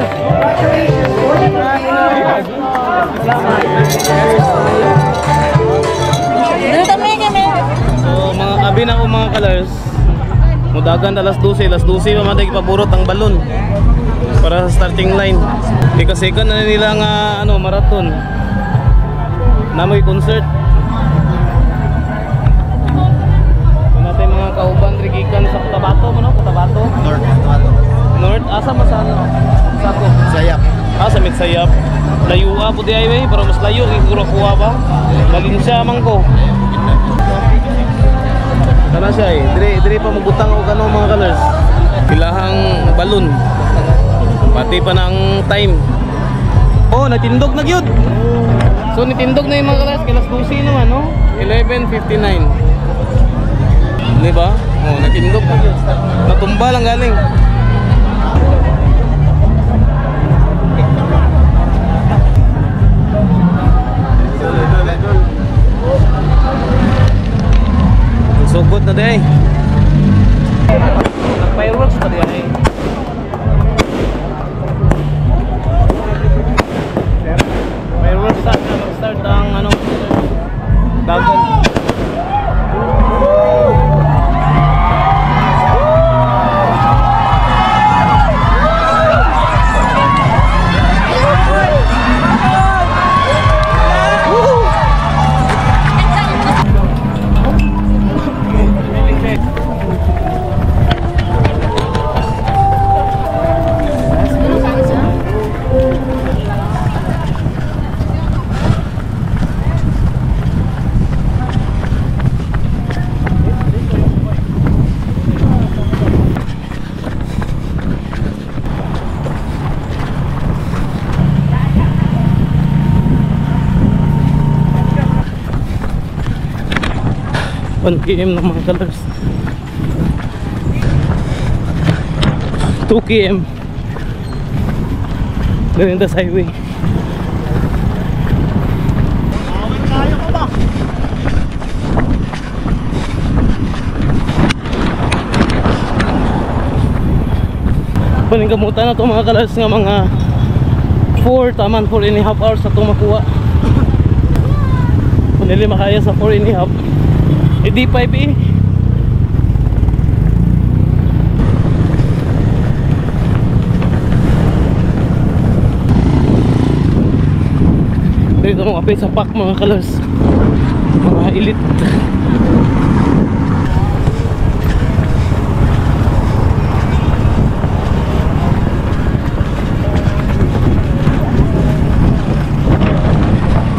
colors. So mga abi na ko mga colors. Mudagan alas 12 pa maday ipaburot ang balon para sa starting line. Ika-second na nila nga ano marathon. Namoy concert. Natin mga kauban rigikan sa Cotabato mo no? Cotabato? North asa ba sa ano? Sako. Sayap. Sa Mitsayap. Layo po di ay pero mas layo siguro kuha ba? Galing siya man ko. Kana siya dire pa magutang og ano mga colors. Ilahang balon. Pati pa ng time. Oh, natindog na gyud. So nitindog na yung mga colors kilas 12 naman no? 11:59. Di ba? Oh, natindog na gyud. Natumba lang galing. Sugod na day. Fireworks pa day. Fireworks start ang ano dagan. One km ng mga colors. 2 km Garindas Highway. Paningkamutan na ito mga colors nga mga 4 and a half hours na ito makuha. Kung nili makaya sa 4 and a half di 5 dito mo kapit sa pack mga colors, mga elite.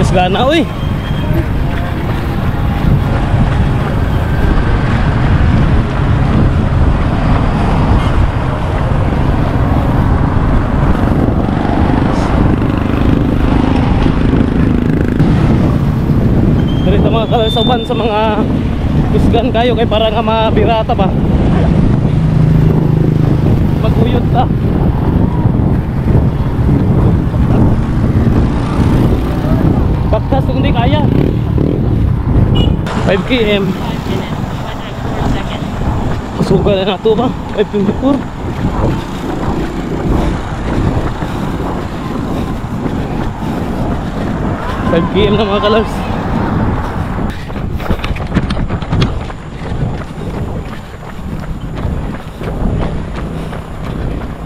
Kasgana uy. Mga kalusaban sa mga kusgan kayo kay para nga mabirata ba maguyod ta baktas kung di kaya 5 km sugal na ito ba 5:24 5 km na mga kalars.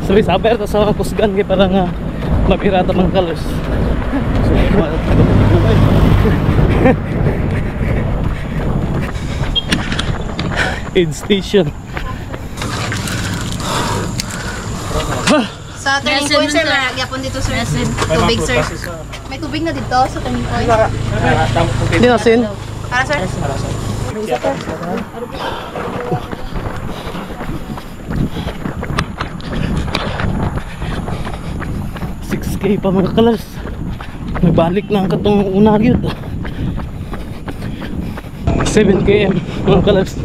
Sabi saber ta sa kusgan kay para nga mapirata ng colors. Aid station. Sa turning point sir, magyapon dito sir. Tubig sir. May tubig na dito sa turning point. Hindi nasin. Para sir. 6K pa mga kalars. Nagbalik na ang katong una yun. 7 km mga kalars.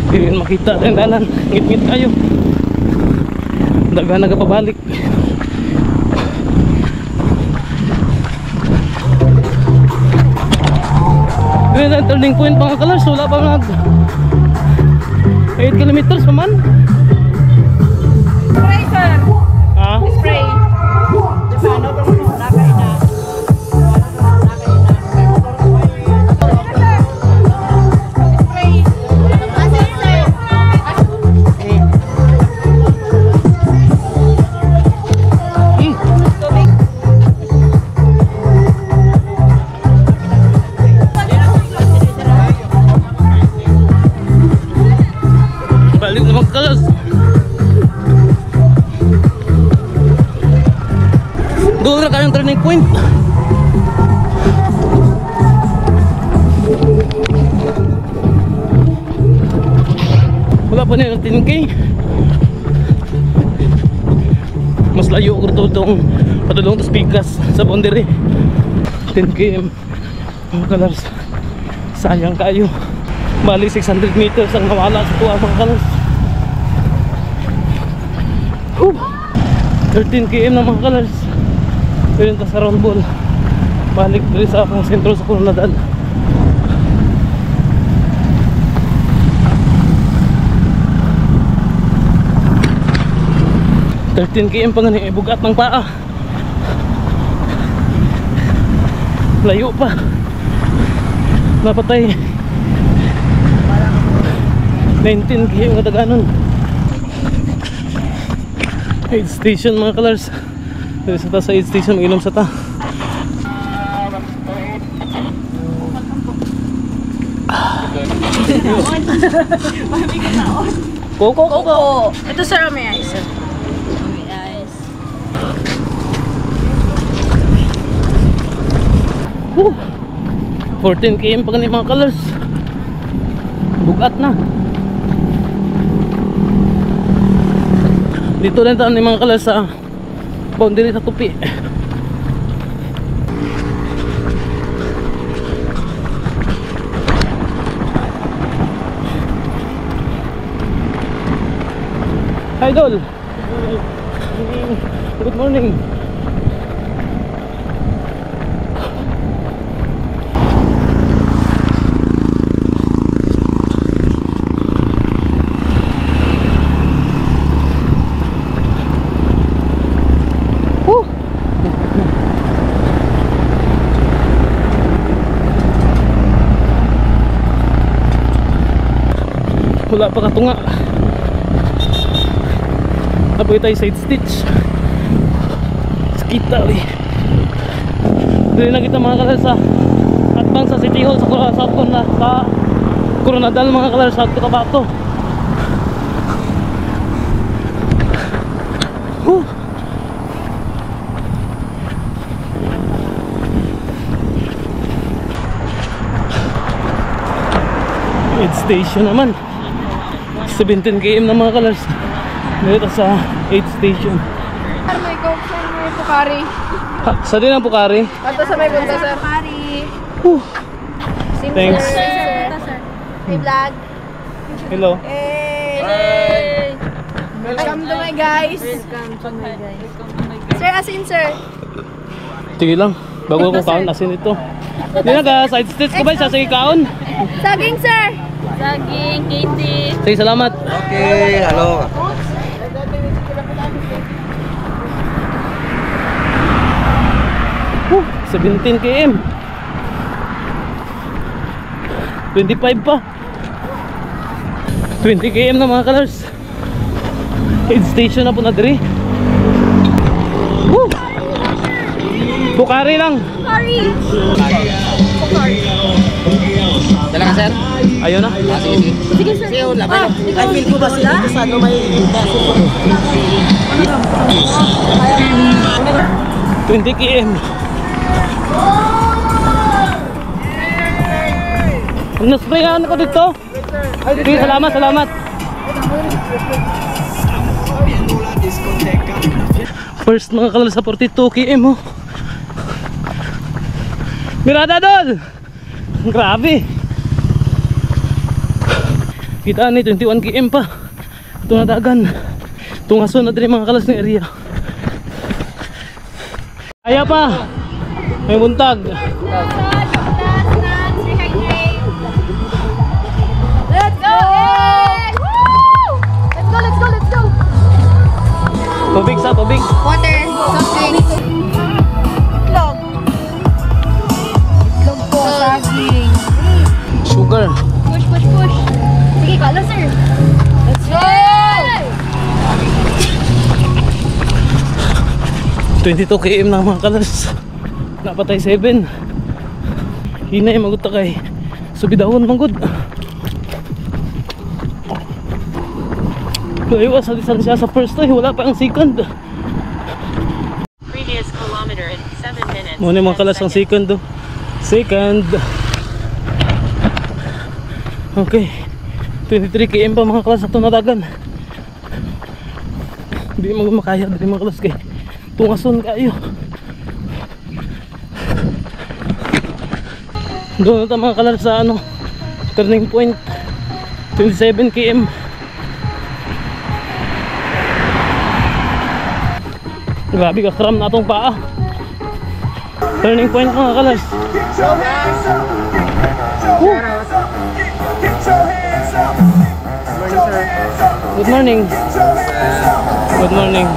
Hindi rin makita ang dalan. Ngit-ngit tayo. Daga nagpabalik. Dito ang turning point mga kalars. Wala pa nga 8 kilometers pa man. Sir. Ha? Doon na kayong turning point. Wala pa na yung 10K. Mas layo ko ito itong patulong to Pikas sa boundary. 10 km mga kalars. Sayang kayo. Bali 600 meters ang nawala sa tuwa mga kalars. 13 km na mga kalars. Pero ito sa round ball. Balik dito sa akong sentro sa Coronadal. $13 km pa nga ni bugat ng paa. Layo pa. Napatay 19 km nga daganon. Aid station mga kalars. Dito sa ta sa aid station, mag-inom sa ta. Koko. Ito sir, may ice. 14 km pa ganit mga kalars. Bugat na. Dito rin tayo ni mga kalars sa boundary sa Tupi. Idol, good morning. Wala pa katunga. Apoy tayo side stitch. Skita eh. Dili na kita mga kalars sa atbang sa City Hall sa South Con na sa Coronadal mga kalars sa Cotabato. Aid station naman. 17 km na mga kalars. Dito sa aid station. May coke sir, may Pocari. Sa din ang Pocari. Ato sa may bunta sir. Pocari. Thanks. May vlog. Hello. Hey! Welcome to my guys. Sir, asin sir. Sige lang. Bago ko kaon asin ito. Hindi na ka side stitch ko ba sa sige kaon? Saging sir. Saging, Katie. Sige, salamat. Okay, halo. 17 km. 25 pa. 20 km na mga kalars. Aid station na po na diri. Pocari lang. Pocari. Dala ka, sir? Ayun na. Sige, sige. Sige sir. Sige, wala ba? Ay, feel ko ba sila? Sa ano may... 20 km. Nasprayan ako dito. Sige, salamat, salamat. First mga kalal sa 42 km oh. Mirada dol. Grabe. Kita ni 21 km pa. Ito na dagan. Tungason na din mga kalas ng area. Kaya pa. May buntag. Let's go! Let's go, let's go, let's go! Tubig sa tubig. Water, something. Itlog. Itlog po, saging. Sugar. Push, push, push. Sige, kala sir. Let's go! 22 km na mga kalas. Napatay 7. Hinay maguta kay subidahon manggod. Layo sa distansya sa first ay wala pa ang second. Previous kilometer in 7 minutes. Muna mga kalas ang second do. Second. Okay. 23 km pa mga kalas ato nadagan. Hindi mo makaya dali mga kalas kay tungason kayo. Doon na mga kalas sa ano turning point 27 km. Grabe ka kram na itong paa. Turning point mga kalas. Good morning. Good morning.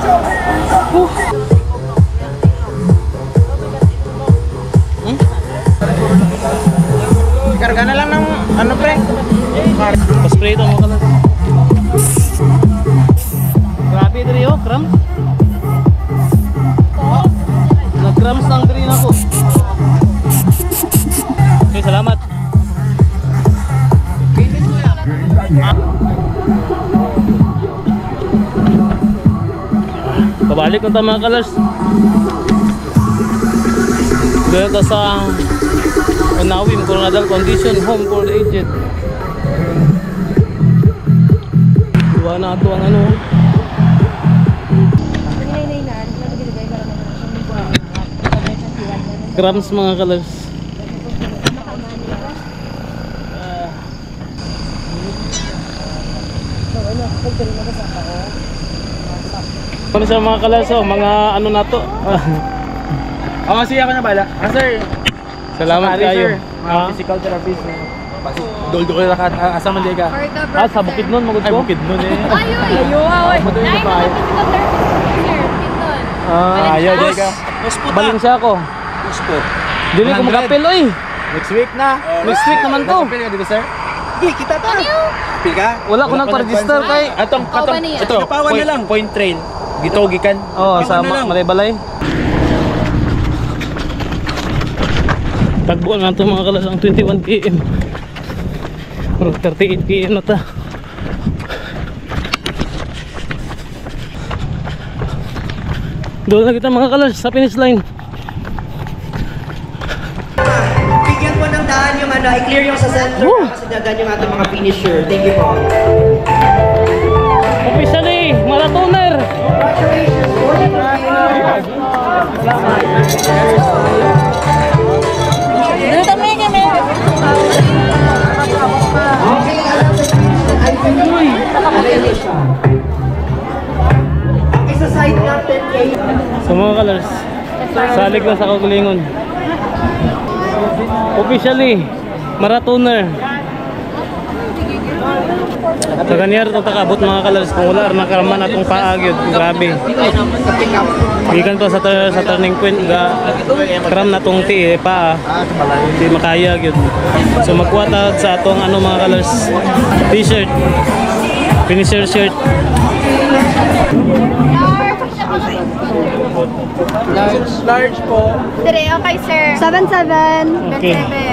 Karga na lang ng ano pre? Pa-spray ito mga kalas. Grabe diri oh, kram. Nag-grams lang diri ako. Okay, salamat. Pabalik na tayo mga kalas. Doon ito sa Unawim Coronadal Condition Home for the Aged. Diwa na ito ang ano. Grams mga kalas. Ano sa mga kalas oh, mga ano na to. Oo, siya ka na bala. Sir. Salamat kayo. Physical therapist. Doldo ko na lakat. Asa man di ka? For the Ah, sa Bukidnon magud ko. Bukidnon eh. Ayoy! Ayoy! Ay, physical therapy, sir. Piton. Ayaw di ka. Baling siya ako. Gusto. Dili ko makapil oy. Next week na. Next week naman to. Pili ka dito, sir? Hindi, kita ta. Pili ka? Wala ko nagpa-register kay. Atong, Ikaw ba niya? ito, Kapawan na lang. Point Trail. Gitogikan. Oh, sa Malay-Balay. Tagbuan na ito mga kalas ang 21 km. Pero 38 km na ta. Doon na kita mga kalas sa finish line. Bigyan po ng daan yung ano, i-clear yung sa center kasi dadan yung ating mga finisher. Thank you po. Officially, marathoner. Congratulations po. Okay, alam sa ay pinuloy. Alay siya. Ang isa side natin ay Sa mga kalas, salig na sa Kagulingon. Officially, marathoner. Sa kanyar ito takabot mga kalas kung wala rin nakaraman atong paagyod. Grabe. Ikan to sa turning point ga karam na tong ti paa. Di makaya gyud. So magkuha sa atong ano mga kalas t-shirt. Finisher shirt. Large po. Dire, okay, sir. 7-7. Okay. 7.